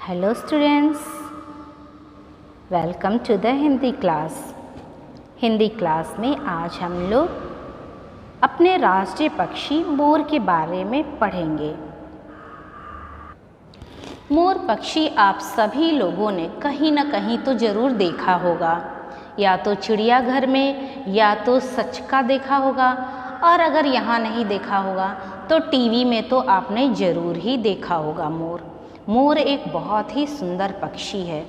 Hello students, welcome to the Hindi class. Hindi class में आज हम लोग अपने राष्ट्रीय पक्षी मोर के बारे में पढ़ेंगे। मोर पक्षी आप सभी लोगों ने कहीं ना कहीं तो ज़रूर देखा होगा, या तो चिड़ियाघर में या तो सच का देखा होगा, और अगर यहाँ नहीं देखा होगा तो टीवी में तो आपने ज़रूर ही देखा होगा। मोर एक बहुत ही सुंदर पक्षी है।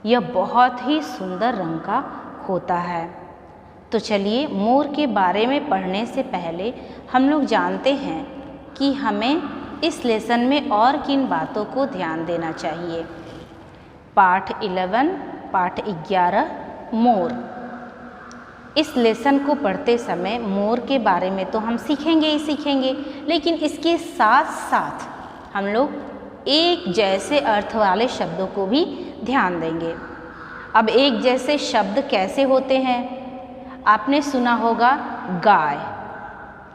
यह बहुत ही सुंदर रंग का होता है। तो चलिए, मोर के बारे में पढ़ने से पहले हम लोग जानते हैं कि हमें इस लेसन में और किन बातों को ध्यान देना चाहिए। पाठ 11 पाठ 11 मोर। इस लेसन को पढ़ते समय मोर के बारे में तो हम सीखेंगे ही सीखेंगे, लेकिन इसके साथ साथ हम लोग एक जैसे अर्थ वाले शब्दों को भी ध्यान देंगे। अब एक जैसे शब्द कैसे होते हैं? आपने सुना होगा गाय।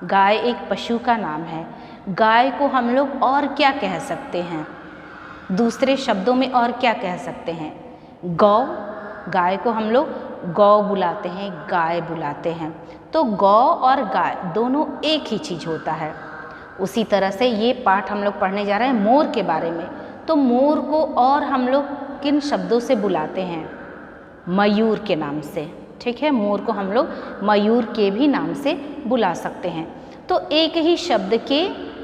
गाय एक पशु का नाम है। गाय को हम लोग और क्या कह सकते हैं? दूसरे शब्दों में और क्या कह सकते हैं? गौ। गाय को हम लोग गौ बुलाते हैं, गाय बुलाते हैं। तो गौ और गाय दोनों एक ही चीज़ होता है। उसी तरह से ये पाठ हम लोग पढ़ने जा रहे हैं मोर के बारे में। तो मोर को और हम लोग किन शब्दों से बुलाते हैं? मयूर के नाम से। ठीक है, मोर को हम लोग मयूर के भी नाम से बुला सकते हैं। तो एक ही शब्द के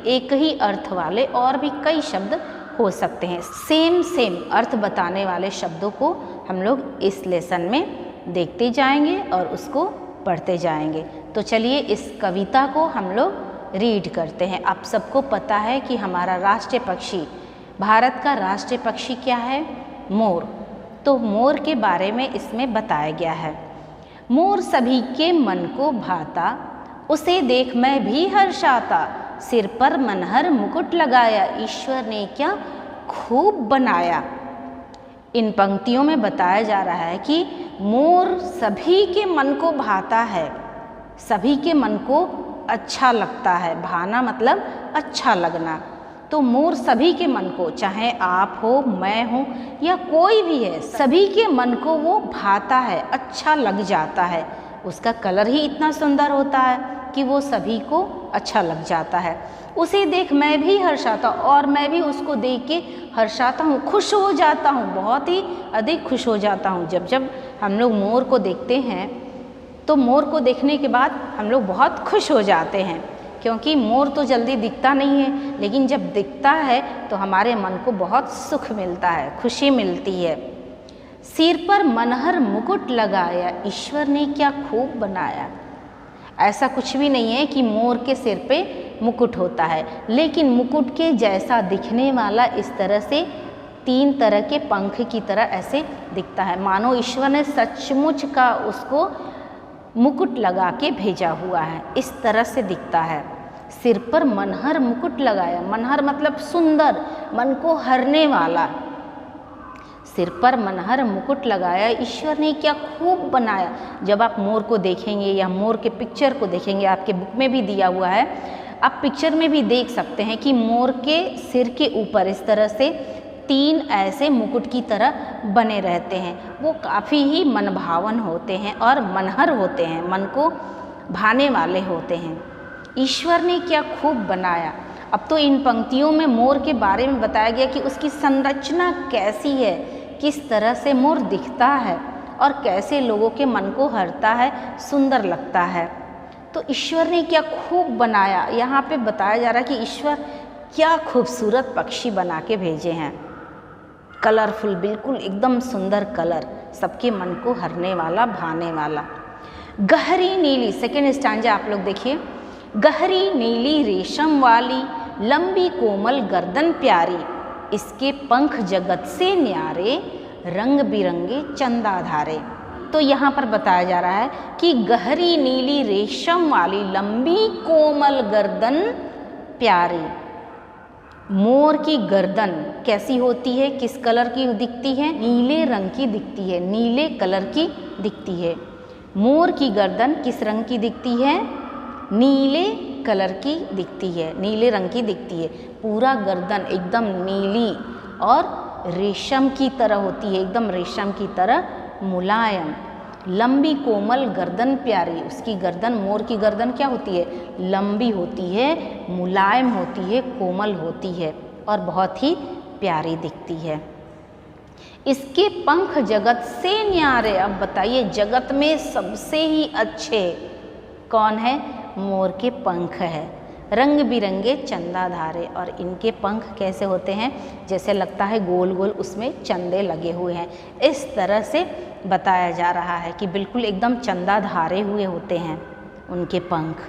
एक ही अर्थ वाले और भी कई शब्द हो सकते हैं। सेम अर्थ बताने वाले शब्दों को हम लोग इस लेसन में देखते जाएंगे और उसको पढ़ते जाएंगे। तो चलिए, इस कविता को हम लोग रीड करते हैं। आप सबको पता है कि हमारा राष्ट्रीय पक्षी, भारत का राष्ट्रीय पक्षी क्या है? मोर। तो मोर के बारे में इसमें बताया गया है। मोर सभी के मन को भाता, उसे देख मैं भी हर्षाता। सिर पर मनहर मुकुट लगाया, ईश्वर ने क्या खूब बनाया। इन पंक्तियों में बताया जा रहा है कि मोर सभी के मन को भाता है, सभी के मन को अच्छा लगता है। भाना मतलब अच्छा लगना। तो मोर सभी के मन को, चाहे आप हो, मैं हूँ या कोई भी है, सभी के मन को वो भाता है, अच्छा लग जाता है। उसका कलर ही इतना सुंदर होता है कि वो सभी को अच्छा लग जाता है। उसे देख मैं भी हर्षाता, और मैं भी उसको देख के हर्षाता हूँ, खुश हो जाता हूँ, बहुत ही अधिक खुश हो जाता हूँ। जब हम लोग मोर को देखते हैं तो मोर को देखने के बाद हम लोग बहुत खुश हो जाते हैं, क्योंकि मोर तो जल्दी दिखता नहीं है, लेकिन जब दिखता है तो हमारे मन को बहुत सुख मिलता है, खुशी मिलती है। सिर पर मनहर मुकुट लगाया, ईश्वर ने क्या खूब बनाया। ऐसा कुछ भी नहीं है कि मोर के सिर पे मुकुट होता है, लेकिन मुकुट के जैसा दिखने वाला इस तरह से 3 तरह के पंख की तरह ऐसे दिखता है, मानो ईश्वर ने सचमुच का उसको मुकुट लगा के भेजा हुआ है। इस तरह से दिखता है। सिर पर मनहर मुकुट लगाया, मनहर मतलब सुंदर, मन को हरने वाला। सिर पर मनहर मुकुट लगाया, ईश्वर ने क्या खूब बनाया। जब आप मोर को देखेंगे या मोर के पिक्चर को देखेंगे, आपके बुक में भी दिया हुआ है, आप पिक्चर में भी देख सकते हैं कि मोर के सिर के ऊपर इस तरह से 3 ऐसे मुकुट की तरह बने रहते हैं। वो काफ़ी ही मनभावन होते हैं और मनहर होते हैं, मन को भाने वाले होते हैं। ईश्वर ने क्या खूब बनाया। अब तो इन पंक्तियों में मोर के बारे में बताया गया कि उसकी संरचना कैसी है, किस तरह से मोर दिखता है और कैसे लोगों के मन को हरता है, सुंदर लगता है। तो ईश्वर ने क्या खूब बनाया, यहाँ पे बताया जा रहा है कि ईश्वर क्या खूबसूरत पक्षी बना के भेजे हैं। कलरफुल, बिल्कुल एकदम सुंदर कलर, सबके मन को हरने वाला, भाने वाला। गहरी नीली, सेकेंड स्टैंजा आप लोग देखिए। गहरी नीली रेशम वाली, लंबी कोमल गर्दन प्यारी, इसके पंख जगत से न्यारे, रंग बिरंगे चंदाधारे। तो यहाँ पर बताया जा रहा है कि गहरी नीली रेशम वाली, लंबी कोमल गर्दन प्यारी। मोर की गर्दन कैसी होती है, किस कलर की दिखती है? नीले रंग की दिखती है, नीले कलर की दिखती है। मोर की गर्दन किस रंग की दिखती है? नीले कलर की दिखती है, नीले रंग की दिखती है। पूरा गर्दन एकदम नीली और रेशम की तरह होती है, एकदम रेशम की तरह मुलायम। लंबी कोमल गर्दन प्यारी, उसकी गर्दन, मोर की गर्दन क्या होती है, लंबी होती है, मुलायम होती है, कोमल होती है और बहुत ही प्यारी दिखती है। इसके पंख जगत से न्यारे। अब बताइए जगत में सबसे ही अच्छे कौन है, मोर के पंख है, रंग बिरंगे चंदाधारे। और इनके पंख कैसे होते हैं, जैसे लगता है गोल गोल उसमें चंदे लगे हुए हैं। इस तरह से बताया जा रहा है कि बिल्कुल एकदम चंदाधारे हुए होते हैं उनके पंख।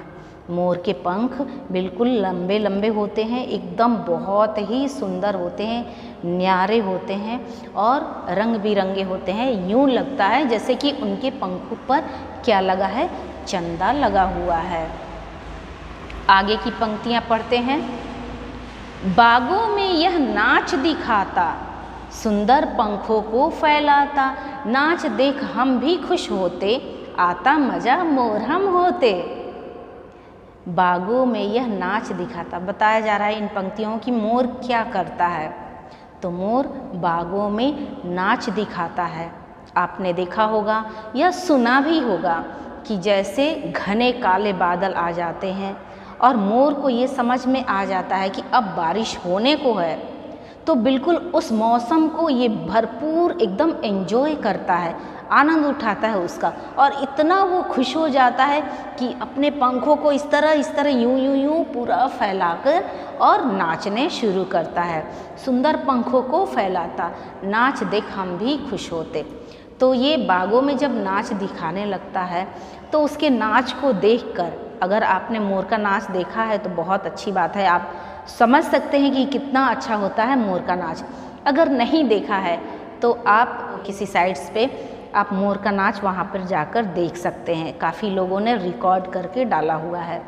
मोर के पंख बिल्कुल लंबे लंबे होते हैं, एकदम बहुत ही सुंदर होते हैं, न्यारे होते हैं और रंग बिरंगे होते हैं। यूँ लगता है जैसे कि उनके पंखों पर क्या लगा है, चंदा लगा हुआ है। आगे की पंक्तियाँ पढ़ते हैं। बागों में यह नाच दिखाता, सुंदर पंखों को फैलाता, नाच देख हम भी खुश होते, आता मजा मोर हम होते। बागों में यह नाच दिखाता, बताया जा रहा है इन पंक्तियों की मोर क्या करता है, तो मोर बागों में नाच दिखाता है। आपने देखा होगा या सुना भी होगा कि जैसे घने काले बादल आ जाते हैं और मोर को ये समझ में आ जाता है कि अब बारिश होने को है, तो बिल्कुल उस मौसम को ये भरपूर एकदम एंजॉय करता है, आनंद उठाता है उसका, और इतना वो खुश हो जाता है कि अपने पंखों को इस तरह यूं यूं यूं पूरा फैलाकर और नाचने शुरू करता है। सुंदर पंखों को फैलाता, नाच देख हम भी खुश होते। तो ये बागों में जब नाच दिखाने लगता है तो उसके नाच को देखकर, अगर आपने मोर का नाच देखा है तो बहुत अच्छी बात है, आप समझ सकते हैं कि कितना अच्छा होता है मोर का नाच। अगर नहीं देखा है तो आप किसी साइट्स पे आप मोर का नाच वहाँ पर जाकर देख सकते हैं, काफ़ी लोगों ने रिकॉर्ड करके डाला हुआ है।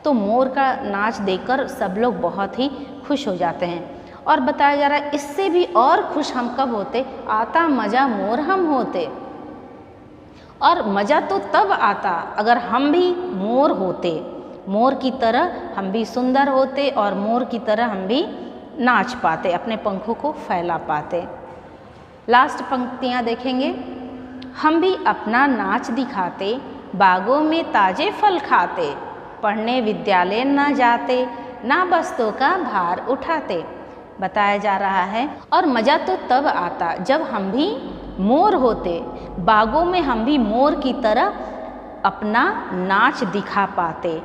तो मोर का नाच देखकर सब लोग बहुत ही खुश हो जाते हैं। और बताया जा रहा है इससे भी और खुश हम कब होते, आता मज़ा मोर हम होते। और मज़ा तो तब आता अगर हम भी मोर होते, मोर की तरह हम भी सुंदर होते और मोर की तरह हम भी नाच पाते, अपने पंखों को फैला पाते। लास्ट पंक्तियाँ देखेंगे। हम भी अपना नाच दिखाते, बागों में ताजे फल खाते, पढ़ने विद्यालय न जाते, ना बस्तों का भार उठाते। बताया जा रहा है और मज़ा तो तब आता जब हम भी मोर होते, बागों में हम भी मोर की तरह अपना नाच दिखा पाते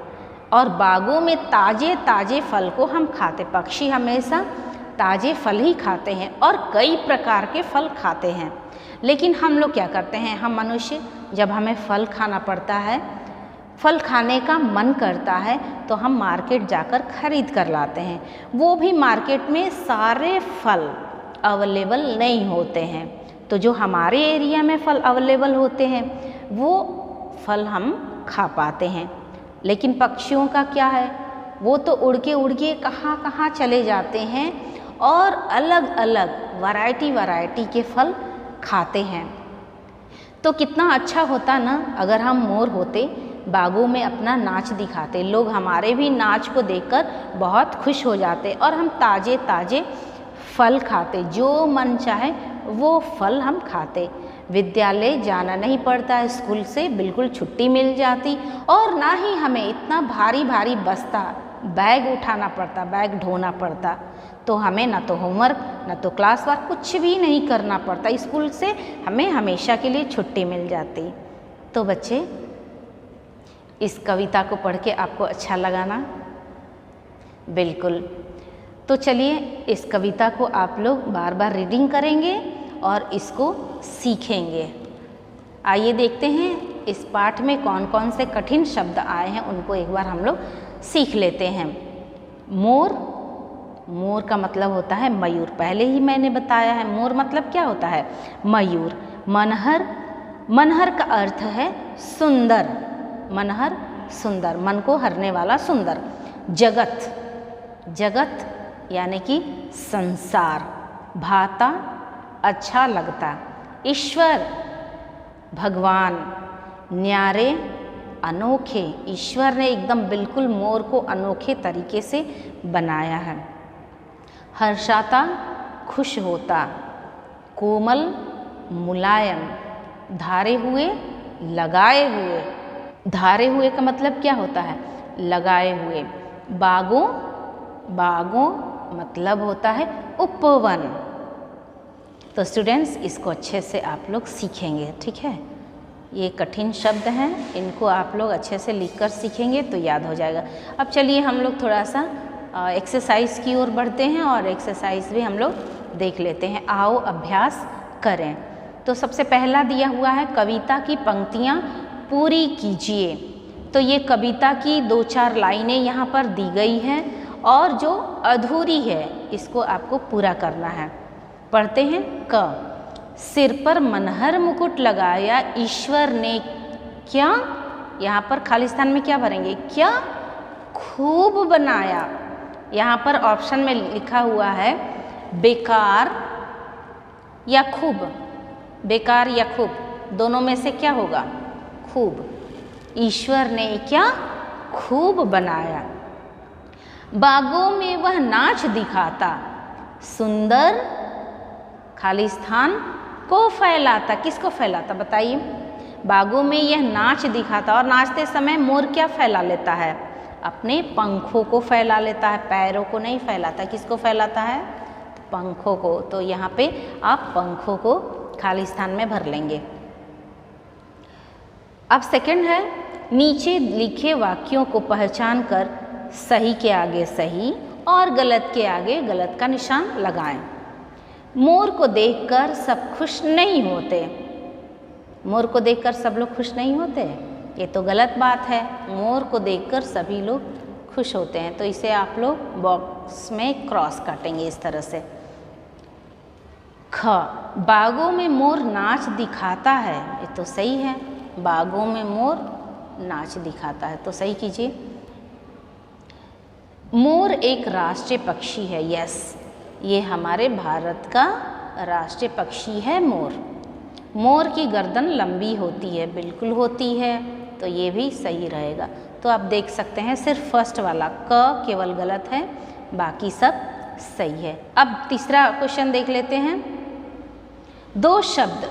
और बागों में ताजे ताजे फल को हम खाते। पक्षी हमेशा ताजे फल ही खाते हैं और कई प्रकार के फल खाते हैं, लेकिन हम लोग क्या करते हैं, हम मनुष्य जब हमें फल खाना पड़ता है, फल खाने का मन करता है तो हम मार्केट जाकर खरीद कर लाते हैं। वो भी मार्केट में सारे फल अवेलेबल नहीं होते हैं, तो जो हमारे एरिया में फल अवेलेबल होते हैं वो फल हम खा पाते हैं। लेकिन पक्षियों का क्या है, वो तो उड़ के कहाँ कहाँ चले जाते हैं और अलग अलग वैरायटी के फल खाते हैं। तो कितना अच्छा होता ना अगर हम मोर होते, बागों में अपना नाच दिखाते, लोग हमारे भी नाच को देखकर बहुत खुश हो जाते और हम ताजे ताजे फल खाते, जो मन चाहे वो फल हम खाते। विद्यालय जाना नहीं पड़ता, स्कूल से बिल्कुल छुट्टी मिल जाती और ना ही हमें इतना भारी भारी बस्ता बैग उठाना पड़ता, बैग ढोना पड़ता। तो हमें ना तो होमवर्क ना तो क्लास वर्क कुछ भी नहीं करना पड़ता, स्कूल से हमें हमेशा के लिए छुट्टी मिल जाती। तो बच्चे इस कविता को पढ़ के आपको अच्छा लगा ना? बिल्कुल। तो चलिए इस कविता को आप लोग बार बार रीडिंग करेंगे और इसको सीखेंगे। आइए देखते हैं इस पाठ में कौन कौन से कठिन शब्द आए हैं, उनको एक बार हम लोग सीख लेते हैं। मोर, मोर का मतलब होता है मयूर, पहले ही मैंने बताया है। मोर मतलब क्या होता है, मयूर। मनहर, मनहर का अर्थ है सुंदर, मनहर सुंदर, मन को हरने वाला सुंदर। जगत, जगत यानी कि संसार। भाता, अच्छा लगता। ईश्वर, भगवान। न्यारे, अनोखे, ईश्वर ने एकदम बिल्कुल मोर को अनोखे तरीके से बनाया है। हर्षाता, खुश होता। कोमल, मुलायम, धारे हुए, लगाए हुए। धारे हुए का मतलब क्या होता है? लगाए हुए। बागों, बागों मतलब होता है उपवन। तो स्टूडेंट्स इसको अच्छे से आप लोग सीखेंगे, ठीक है। ये कठिन शब्द हैं, इनको आप लोग अच्छे से लिखकर सीखेंगे तो याद हो जाएगा। अब चलिए हम लोग थोड़ा सा एक्सरसाइज की ओर बढ़ते हैं और एक्सरसाइज भी हम लोग देख लेते हैं। आओ अभ्यास करें। तो सबसे पहला दिया हुआ है कविता की पंक्तियाँ पूरी कीजिए। तो ये कविता की 2-4 लाइनें यहाँ पर दी गई हैं और जो अधूरी है इसको आपको पूरा करना है। पढ़ते हैं। क, सिर पर मनहर मुकुट लगाया ईश्वर ने क्या, यहाँ पर खाली स्थान में क्या भरेंगे? क्या खूब बनाया। यहाँ पर ऑप्शन में लिखा हुआ है बेकार या खूब। बेकार या खूब, दोनों में से क्या होगा? खूब। ईश्वर ने क्या खूब बनाया। बागों में वह नाच दिखाता, सुंदर खाली स्थान को फैलाता। किसको फैलाता बताइए? बागों में यह नाच दिखाता। और नाचते समय मोर क्या फैला लेता है? अपने पंखों को फैला लेता है, पैरों को नहीं फैलाता। किसको फैलाता है? पंखों को। तो यहाँ पे आप पंखों को खाली स्थान में भर लेंगे। अब सेकंड है, नीचे लिखे वाक्यों को पहचान कर सही के आगे सही और गलत के आगे गलत का निशान लगाएं। मोर को देखकर सब खुश नहीं होते। मोर को देखकर सब लोग खुश नहीं होते, ये तो गलत बात है। मोर को देखकर सभी लोग खुश होते हैं। तो इसे आप लोग बॉक्स में क्रॉस काटेंगे इस तरह से। ख, बागों में मोर नाच दिखाता है। ये तो सही है, बागों में मोर नाच दिखाता है, तो सही कीजिए। मोर एक राष्ट्रीय पक्षी है। यस, ये हमारे भारत का राष्ट्रीय पक्षी है मोर। मोर की गर्दन लंबी होती है। बिल्कुल होती है, तो ये भी सही रहेगा। तो आप देख सकते हैं सिर्फ फर्स्ट वाला क केवल गलत है, बाकी सब सही है। अब तीसरा क्वेश्चन देख लेते हैं। 2 शब्द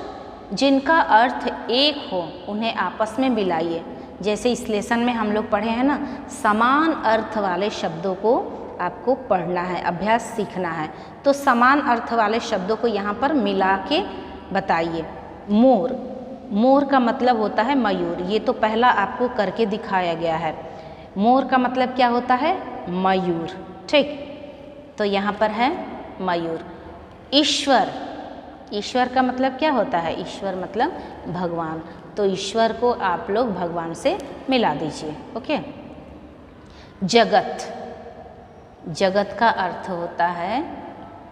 जिनका अर्थ एक हो उन्हें आपस में मिलाइए। जैसे इस लेसन में हम लोग पढ़े हैं ना, समान अर्थ वाले शब्दों को आपको पढ़ना है, अभ्यास सीखना है। तो समान अर्थ वाले शब्दों को यहाँ पर मिला के बताइए। मोर, मोर का मतलब होता है मयूर। ये तो पहला आपको करके दिखाया गया है। मोर का मतलब क्या होता है? मयूर, ठीक। तो यहाँ पर है मयूर। ईश्वर, ईश्वर का मतलब क्या होता है? ईश्वर मतलब भगवान। तो ईश्वर को आप लोग भगवान से मिला दीजिए। ओके। जगत, जगत का अर्थ होता है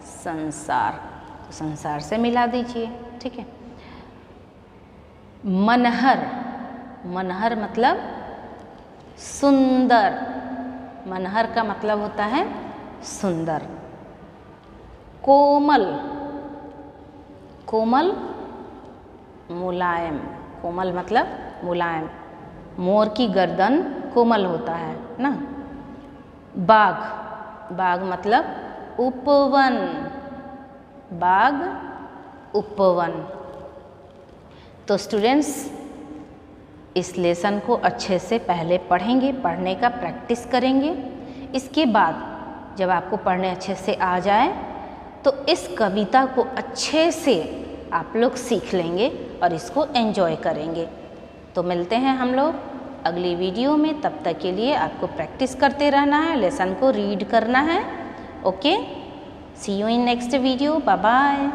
संसार, तो संसार से मिला दीजिए, ठीक है। मनहर, मनहर मतलब सुंदर। मनहर का मतलब होता है सुंदर। कोमल, कोमल मुलायम। कोमल मतलब मुलायम। मोर की गर्दन कोमल होता है ना। बाग, बाग मतलब उपवन। बाग, उपवन। तो स्टूडेंट्स इस लेसन को अच्छे से पहले पढ़ेंगे, पढ़ने का प्रैक्टिस करेंगे। इसके बाद जब आपको पढ़ने अच्छे से आ जाए तो इस कविता को अच्छे से आप लोग सीख लेंगे और इसको एंजॉय करेंगे। तो मिलते हैं हम लोग अगली वीडियो में। तब तक के लिए आपको प्रैक्टिस करते रहना है, लेसन को रीड करना है। Okay, see you in next video. Bye bye.